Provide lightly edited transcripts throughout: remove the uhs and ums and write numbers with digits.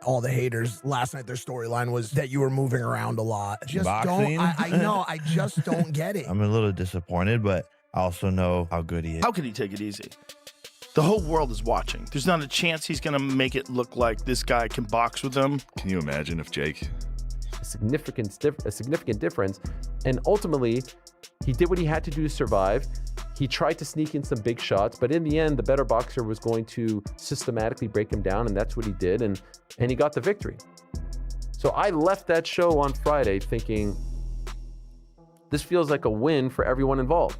all the haters last night, their storyline was that you were moving around a lot. Just Boxing? don't. I know. I just don't get it. I'm a little disappointed, but I also know how good he is. How can he take it easy? The whole world is watching. There's not a chance he's going to make it look like this guy can box with him. Can you imagine if Jake? A significant difference. And ultimately, he did what he had to do to survive. He tried to sneak in some big shots, but in the end, the better boxer was going to systematically break him down, and that's what he did, and he got the victory. So I left that show on Friday thinking, this feels like a win for everyone involved.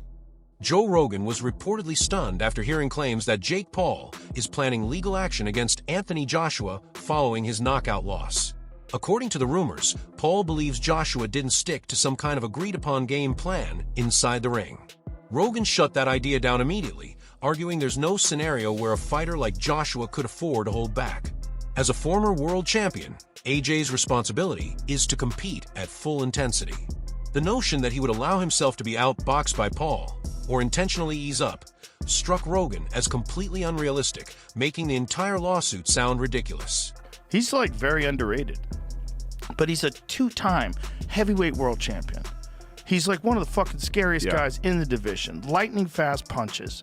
Joe Rogan was reportedly stunned after hearing claims that Jake Paul is planning legal action against Anthony Joshua following his knockout loss. According to the rumors, Paul believes Joshua didn't stick to some kind of agreed-upon game plan inside the ring. Rogan shut that idea down immediately, arguing there's no scenario where a fighter like Joshua could afford to hold back. As a former world champion, AJ's responsibility is to compete at full intensity. The notion that he would allow himself to be outboxed by Paul, or intentionally ease up, struck Rogan as completely unrealistic, making the entire lawsuit sound ridiculous. He's like very underrated, but he's a two-time heavyweight world champion. He's like one of the fucking scariest guys in the division. Lightning fast punches,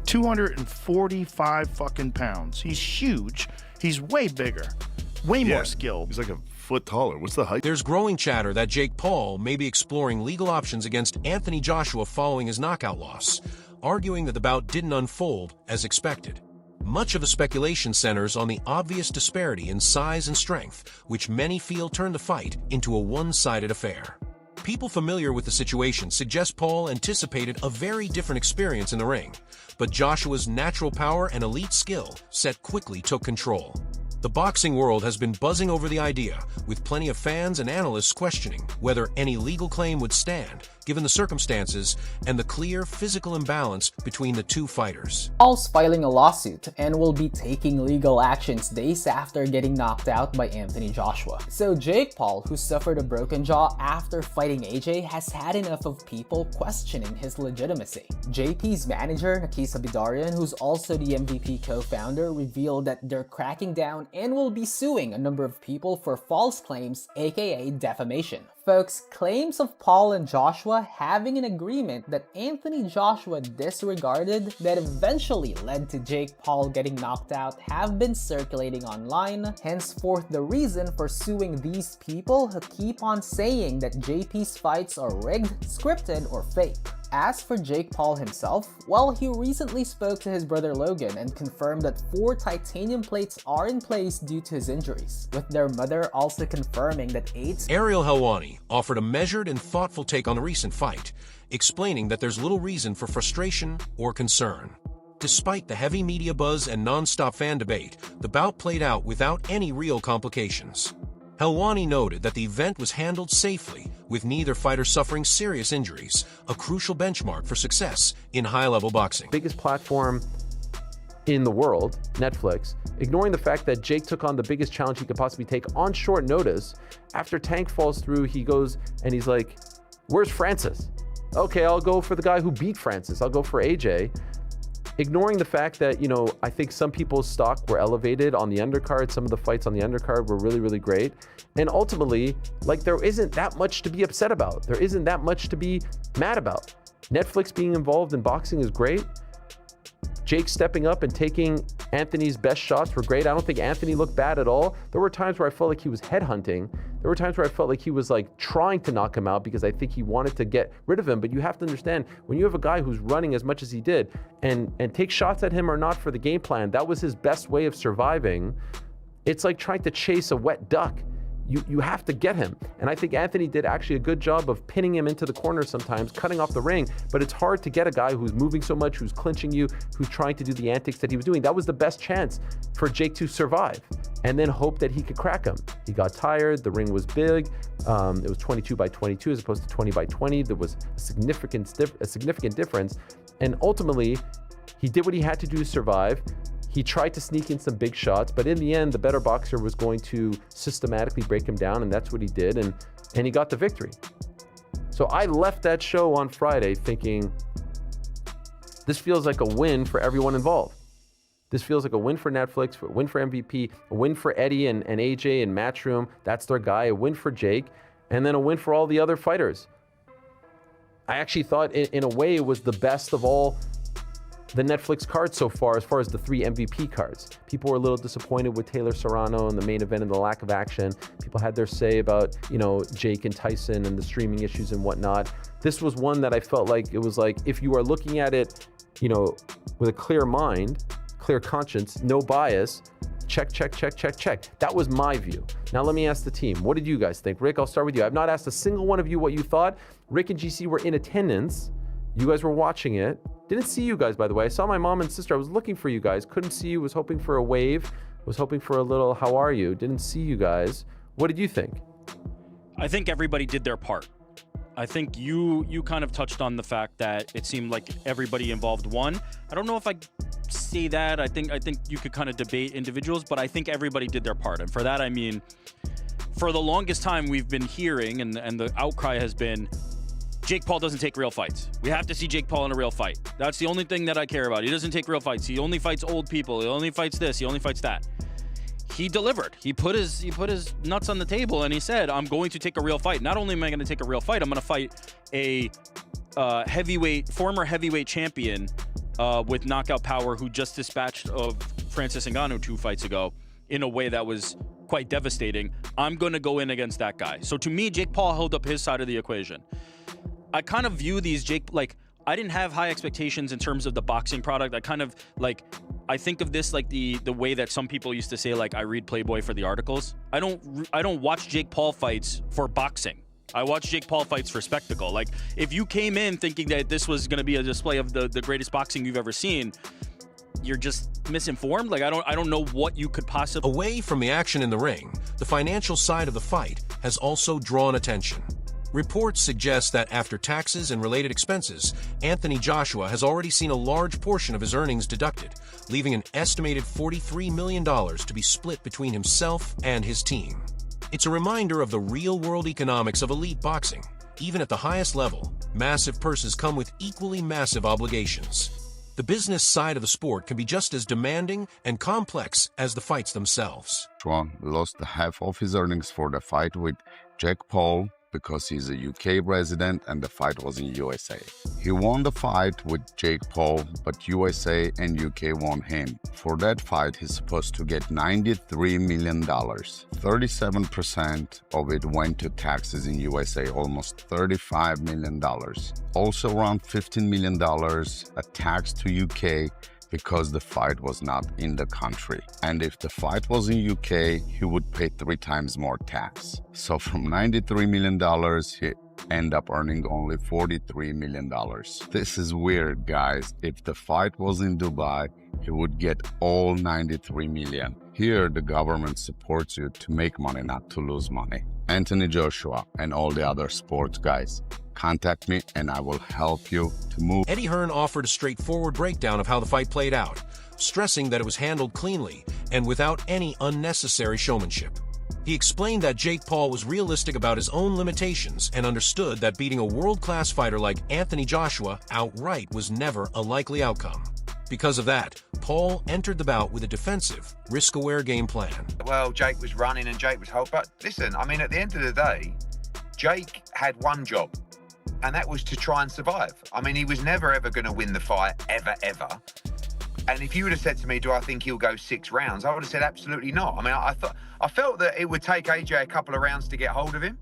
245 fucking pounds. He's huge. He's way bigger, way more skilled. He's like a foot taller. What's the height? There's growing chatter that Jake Paul may be exploring legal options against Anthony Joshua following his knockout loss, arguing that the bout didn't unfold as expected. Much of the speculation centers on the obvious disparity in size and strength, which many feel turned the fight into a one-sided affair. People familiar with the situation suggest Paul anticipated a very different experience in the ring, but Joshua's natural power and elite skill set quickly took control. The boxing world has been buzzing over the idea, with plenty of fans and analysts questioning whether any legal claim would stand, given the circumstances and the clear physical imbalance between the two fighters. Paul's filing a lawsuit and will be taking legal actions days after getting knocked out by Anthony Joshua. So Jake Paul, who suffered a broken jaw after fighting AJ, has had enough of people questioning his legitimacy. JP's manager, Nakisa Bidarian, who's also the MVP co-founder, revealed that they're cracking down and will be suing a number of people for false claims, aka defamation. Folks, claims of Paul and Joshua having an agreement that Anthony Joshua disregarded that eventually led to Jake Paul getting knocked out have been circulating online, henceforth the reason for suing these people who keep on saying that JP's fights are rigged, scripted, or fake. As for Jake Paul himself, well, he recently spoke to his brother Logan and confirmed that 4 titanium plates are in place due to his injuries, with their mother also confirming that 8. Ariel Helwani offered a measured and thoughtful take on the recent fight, explaining that there's little reason for frustration or concern. Despite the heavy media buzz and non-stop fan debate, the bout played out without any real complications. Helwani noted that the event was handled safely, with neither fighter suffering serious injuries, a crucial benchmark for success in high-level boxing. Biggest platform in the world, Netflix, ignoring the fact that Jake took on the biggest challenge he could possibly take on short notice. After Tank falls through, he goes and he's like, where's Francis? Okay, I'll go for the guy who beat Francis. I'll go for AJ. Ignoring the fact that, you know, I think some people's stock were elevated on the undercard. Some of the fights on the undercard were really, really great. And ultimately, like, there isn't that much to be upset about. There isn't that much to be mad about. Netflix being involved in boxing is great. Jake stepping up and taking Anthony's best shots were great. I don't think Anthony looked bad at all. There were times where I felt like he was headhunting. There were times where I felt like he was like trying to knock him out because I think he wanted to get rid of him. But you have to understand, when you have a guy who's running as much as he did and take shots at him or not for the game plan, that was his best way of surviving. It's like trying to chase a wet duck. You have to get him. And I think Anthony did actually a good job of pinning him into the corner sometimes, cutting off the ring, but it's hard to get a guy who's moving so much, who's clinching you, who's trying to do the antics that he was doing. That was the best chance for Jake to survive and then hope that he could crack him. He got tired, the ring was big. It was 22 by 22 as opposed to 20 by 20. There was a significant difference. And ultimately, he did what he had to do to survive. He tried to sneak in some big shots, but in the end, the better boxer was going to systematically break him down, and that's what he did, and he got the victory. So I left that show on Friday thinking, this feels like a win for everyone involved. This feels like a win for Netflix, a win for MVP, a win for Eddie and AJ and Matchroom. That's their guy. A win for Jake, and then a win for all the other fighters. I actually thought, in a way, it was the best of all the Netflix cards so far as the 3 MVP cards. People were a little disappointed with Taylor Serrano in the main event and the lack of action. People had their say about, Jake and Tyson and the streaming issues and whatnot. This was one that I felt like it was like, if you are looking at it, with a clear mind, clear conscience, no bias, check. That was my view. Now let me ask the team. What did you guys think? Rick, I'll start with you. I've not asked a single one of you what you thought. Rick and GC were in attendance. You guys were watching it. Didn't see you guys, by the way. I saw my mom and sister. I was looking for you guys. Couldn't see you. Was hoping for a wave. Was hoping for a little how are you. Didn't see you guys. What did you think? I think everybody did their part. I think you kind of touched on the fact that it seemed like everybody involved won. I don't know if I say that. I think you could kind of debate individuals, but I think everybody did their part. And for that, I mean, for the longest time we've been hearing, and the outcry has been, Jake Paul doesn't take real fights. We have to see Jake Paul in a real fight. That's the only thing that I care about. He doesn't take real fights. He only fights old people. He only fights this. He only fights that. He delivered. He put his nuts on the table and he said, I'm going to take a real fight. Not only am I going to take a real fight, I'm going to fight a former heavyweight champion with knockout power who just dispatched of Francis Ngannou 2 fights ago in a way that was quite devastating. I'm going to go in against that guy. So to me, Jake Paul held up his side of the equation. I kind of view these I didn't have high expectations in terms of the boxing product. I think of this like the way that some people used to say, like, I read Playboy for the articles. I don't watch Jake Paul fights for boxing. I watch Jake Paul fights for spectacle. Like, if you came in thinking that this was going to be a display of the greatest boxing you've ever seen, you're just misinformed. Like, I don't know what you could possibly... Away from the action in the ring, the financial side of the fight has also drawn attention. Reports suggest that after taxes and related expenses, Anthony Joshua has already seen a large portion of his earnings deducted, leaving an estimated $43 million to be split between himself and his team. It's a reminder of the real-world economics of elite boxing. Even at the highest level, massive purses come with equally massive obligations. The business side of the sport can be just as demanding and complex as the fights themselves. Joshua lost half of his earnings for the fight with Jake Paul because he's a UK resident and the fight was in USA. He won the fight with Jake Paul, but USA and UK won him. For that fight, he's supposed to get $93 million. 37% of it went to taxes in USA, almost $35 million. Also around $15 million a tax to UK because the fight was not in the country. And if the fight was in UK, he would pay 3 times more tax. So from $93 million, he end up earning only $43 million. This is weird, guys. If the fight was in Dubai, he would get all $93 million. Here, the government supports you to make money, not to lose money. Anthony Joshua and all the other sports guys, contact me and I will help you to move. Eddie Hearn offered a straightforward breakdown of how the fight played out, stressing that it was handled cleanly and without any unnecessary showmanship. He explained that Jake Paul was realistic about his own limitations and understood that beating a world-class fighter like Anthony Joshua outright was never a likely outcome. Because of that, Paul entered the bout with a defensive, risk-aware game plan. Well, Jake was running and Jake was holding. But listen, I mean, at the end of the day, Jake had one job, and that was to try and survive. I mean, he was never, ever going to win the fight, ever. And if you would have said to me, do I think he'll go 6 rounds? I would have said absolutely not. I mean, I felt that it would take AJ a couple of rounds to get hold of him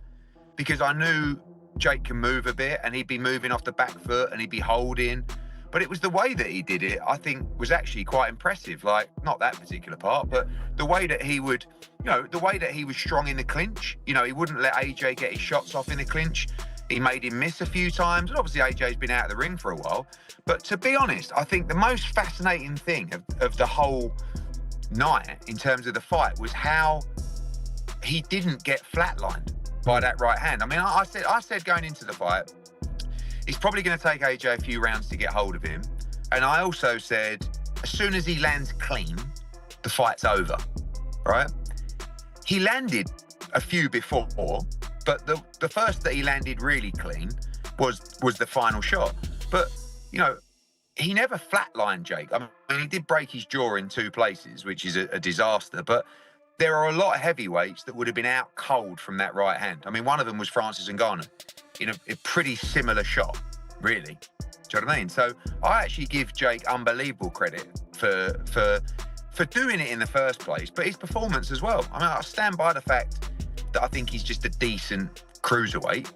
because I knew Jake can move a bit and he'd be moving off the back foot and he'd be holding. But it was the way that he did it, I think, was actually quite impressive. Like, not that particular part, but the way that he would, the way that he was strong in the clinch. He wouldn't let AJ get his shots off in the clinch. He made him miss a few times. And obviously, AJ's been out of the ring for a while. But to be honest, I think the most fascinating thing of the whole night in terms of the fight was how he didn't get flatlined by that right hand. I mean, I said going into the fight, it's probably going to take AJ a few rounds to get hold of him. And I also said, as soon as he lands clean, the fight's over, right? He landed a few before, but the first that he landed really clean was the final shot. But, he never flatlined Jake. I mean, he did break his jaw in 2 places, which is a disaster. But there are a lot of heavyweights that would have been out cold from that right hand. I mean, one of them was Francis Ngannou in a pretty similar shot, really. Do you know what I mean? So I actually give Jake unbelievable credit for doing it in the first place, but his performance as well. I mean, I stand by the fact that I think he's just a decent cruiserweight,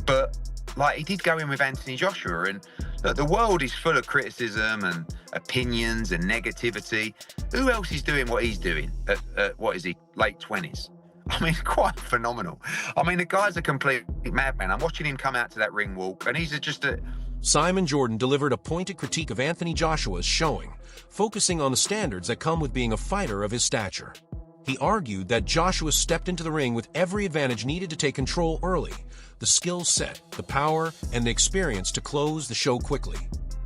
but like, he did go in with Anthony Joshua, and look, the world is full of criticism and opinions and negativity. Who else is doing what he's doing at what is he, late 20s? I mean, quite phenomenal. I mean, the guy's a complete madman. I'm watching him come out to that ring walk, and he's just a... Simon Jordan delivered a pointed critique of Anthony Joshua's showing, focusing on the standards that come with being a fighter of his stature. He argued that Joshua stepped into the ring with every advantage needed to take control early, the skill set, the power, and the experience to close the show quickly.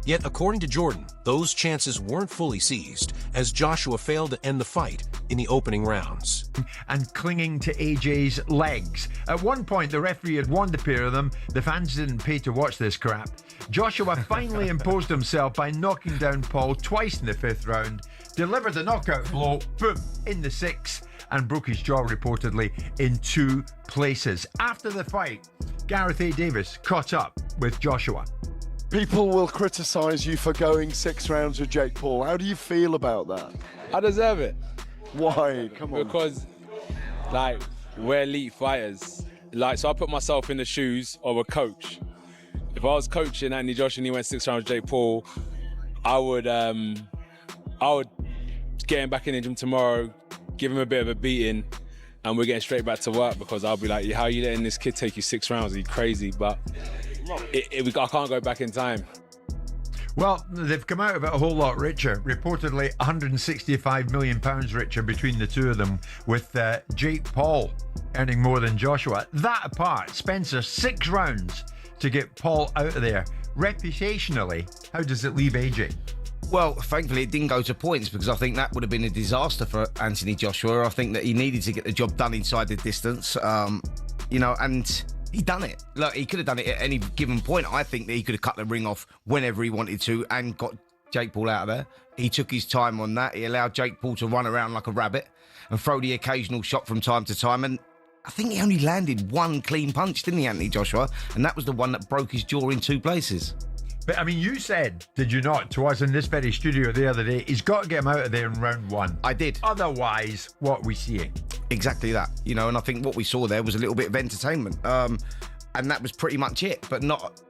Yet, according to Jordan, those chances weren't fully seized, as Joshua failed to end the fight in the opening rounds. And clinging to AJ's legs. At one point, the referee had warned the pair of them. The fans didn't pay to watch this crap. Joshua finally imposed himself by knocking down Paul twice in the 5th round, delivered a knockout blow, boom, in the 6th, and broke his jaw reportedly in 2 places. After the fight, Gareth A. Davis caught up with Joshua. People will criticise you for going 6 rounds with Jake Paul. How do you feel about that? I deserve it. Why? Come on. Because, like, we're elite fighters. Like, so I put myself in the shoes of a coach. If I was coaching Anthony Joshua and he went 6 rounds with Jake Paul, I would get him back in the gym tomorrow, give him a bit of a beating, and we're getting straight back to work, because I'll be like, how are you letting this kid take you 6 rounds? Are you crazy? But I can't go back in time. Well, they've come out of it a whole lot richer. Reportedly £165 million richer between the two of them, with Jake Paul earning more than Joshua. That apart, Spencer, 6 rounds to get Paul out of there. Reputationally, how does it leave AJ? Well, thankfully it didn't go to points, because I think that would have been a disaster for Anthony Joshua. I think that he needed to get the job done inside the distance, and he done it. Look, he could have done it at any given point. I think that he could have cut the ring off whenever he wanted to and got Jake Paul out of there. He took his time on that. He allowed Jake Paul to run around like a rabbit and throw the occasional shot from time to time. And I think he only landed 1 clean punch, didn't he, Anthony Joshua? And that was the one that broke his jaw in 2 places. But, I mean, you said, did you not, to us in this very studio the other day, he's got to get him out of there in round 1. I did. Otherwise, what are we seeing? Exactly that. And I think what we saw there was a little bit of entertainment. And that was pretty much it, but not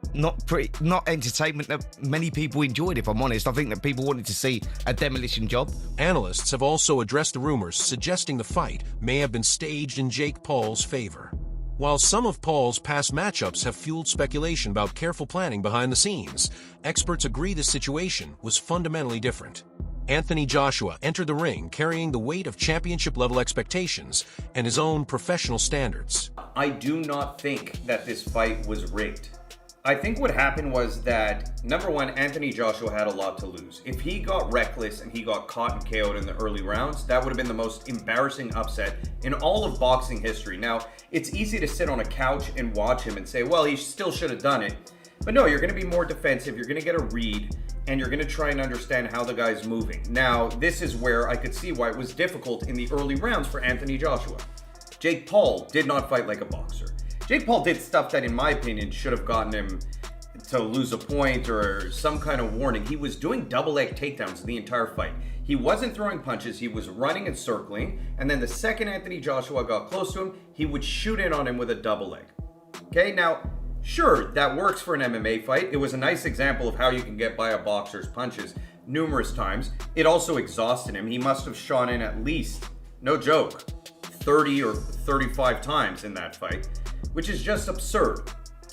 entertainment that many people enjoyed, if I'm honest. I think that people wanted to see a demolition job. Analysts have also addressed the rumors suggesting the fight may have been staged in Jake Paul's favor. While some of Paul's past matchups have fueled speculation about careful planning behind the scenes, experts agree the situation was fundamentally different. Anthony Joshua entered the ring carrying the weight of championship-level expectations and his own professional standards. I do not think that this fight was rigged. I think what happened was that, number one, Anthony Joshua had a lot to lose. If he got reckless and he got caught and KO'd in the early rounds, that would have been the most embarrassing upset in all of boxing history. Now, it's easy to sit on a couch and watch him and say, well, he still should have done it. But no, you're going to be more defensive, you're going to get a read, and you're going to try and understand how the guy's moving. Now, this is where I could see why it was difficult in the early rounds for Anthony Joshua. Jake Paul did not fight like a boxer. Jake Paul did stuff that, in my opinion, should have gotten him to lose a point or some kind of warning. He was doing double leg takedowns the entire fight. He wasn't throwing punches, he was running and circling, and then the second Anthony Joshua got close to him, he would shoot in on him with a double leg. Okay, now, sure, that works for an MMA fight. It was a nice example of how you can get by a boxer's punches numerous times. It also exhausted him. He must have shot in at least, no joke, 30 or 35 times in that fight, which is just absurd.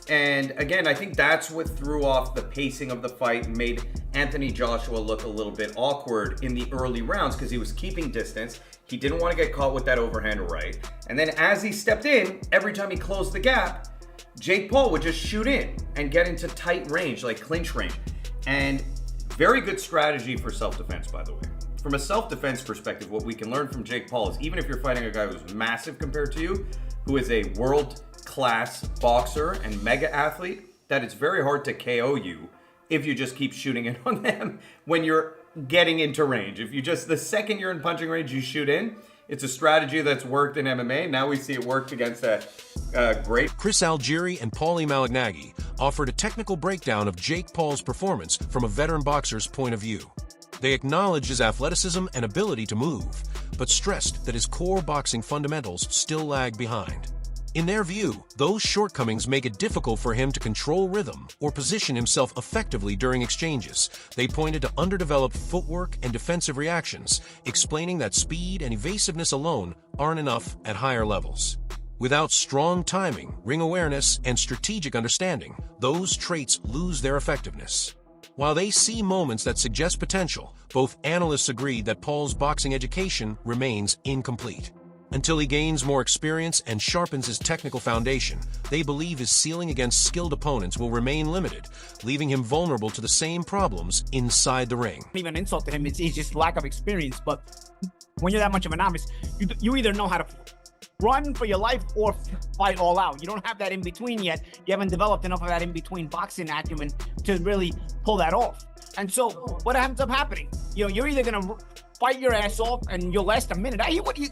And again, I think that's what threw off the pacing of the fight and made Anthony Joshua look a little bit awkward in the early rounds because he was keeping distance. He didn't want to get caught with that overhand right. And then as he stepped in, every time he closed the gap, Jake Paul would just shoot in and get into tight range, like clinch range. And very good strategy for self-defense, by the way. From a self-defense perspective, what we can learn from Jake Paul is even if you're fighting a guy who's massive compared to you, who is a world-class boxer and mega athlete, that it's very hard to KO you if you just keep shooting in on them when you're getting into range. If you just, the second you're in punching range, you shoot in. It's a strategy that's worked in MMA. Now we see it worked against a great. Chris Algieri and Paulie Malignaggi offered a technical breakdown of Jake Paul's performance from a veteran boxer's point of view. They acknowledged his athleticism and ability to move, but stressed that his core boxing fundamentals still lag behind. In their view, those shortcomings make it difficult for him to control rhythm or position himself effectively during exchanges. They pointed to underdeveloped footwork and defensive reactions, explaining that speed and evasiveness alone aren't enough at higher levels. Without strong timing, ring awareness, and strategic understanding, those traits lose their effectiveness. While they see moments that suggest potential, both analysts agree that Paul's boxing education remains incomplete. Until he gains more experience and sharpens his technical foundation, they believe his ceiling against skilled opponents will remain limited, leaving him vulnerable to the same problems inside the ring. Even insult to him, it's just lack of experience. But when you're that much of a novice, you either know how to run for your life or fight all out. You don't have that in between yet. You haven't developed enough of that in between boxing acumen to really pull that off. And so what ends up happening? You're either gonna fight your ass off and you'll last a minute.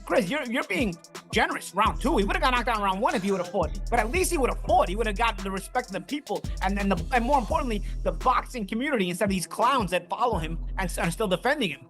Chris, you're being generous. Round 2, he would have got knocked down round 1 if he would have fought. But at least he would have fought. He would have gotten the respect of the people and more importantly, the boxing community instead of these clowns that follow him and are still defending him.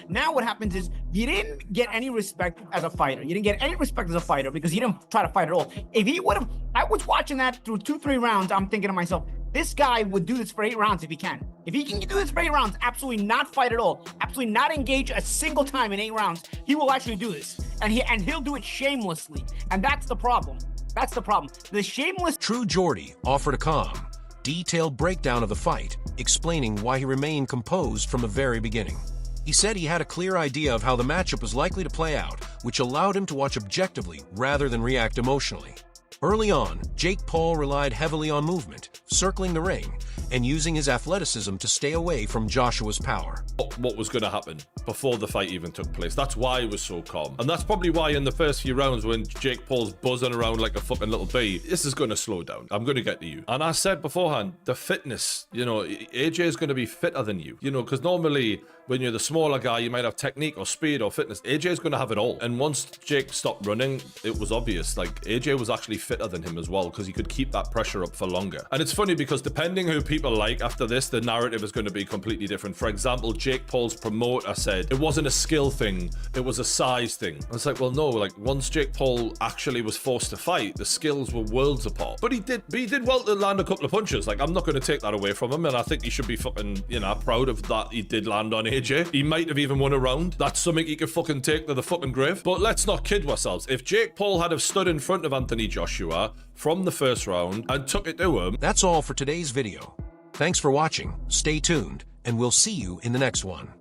Now what happens is you didn't get any respect as a fighter. You didn't get any respect as a fighter because you didn't try to fight at all. If he would have, I was watching that through 2-3 rounds. I'm thinking to myself, this guy would do this for 8 rounds if he can. If he can do this for 8 rounds, absolutely not fight at all, absolutely not engage a single time in 8 rounds, he will actually do this. And he'll do it shamelessly. And that's the problem. That's the problem. The shameless... True Geordie offered a calm, detailed breakdown of the fight, explaining why he remained composed from the very beginning. He said he had a clear idea of how the matchup was likely to play out, which allowed him to watch objectively rather than react emotionally. Early on, Jake Paul relied heavily on movement, circling the ring, and using his athleticism to stay away from Joshua's power. What was going to happen before the fight even took place. That's why he was so calm. And that's probably why in the first few rounds when Jake Paul's buzzing around like a fucking little bee, this is going to slow down. I'm going to get to you. And I said beforehand, the fitness, AJ is going to be fitter than you, because normally when you're the smaller guy, you might have technique or speed or fitness. AJ is going to have it all. And once Jake stopped running, it was obvious. Like, AJ was actually fitter than him as well because he could keep that pressure up for longer. And it's funny because depending who people like after this, the narrative is going to be completely different. For example, Jake Paul's promoter said it wasn't a skill thing, it was a size thing. I was like, well, no, like once Jake Paul actually was forced to fight, the skills were worlds apart. But he did well to land a couple of punches. Like, I'm not going to take that away from him, and I think he should be fucking, proud of that he did land on AJ. He might have even won a round. That's something he could fucking take to the fucking grave. But let's not kid ourselves. If Jake Paul had have stood in front of Anthony Joshua from the first round and took it to him... That's all for today's video. Thanks for watching, stay tuned, and we'll see you in the next one.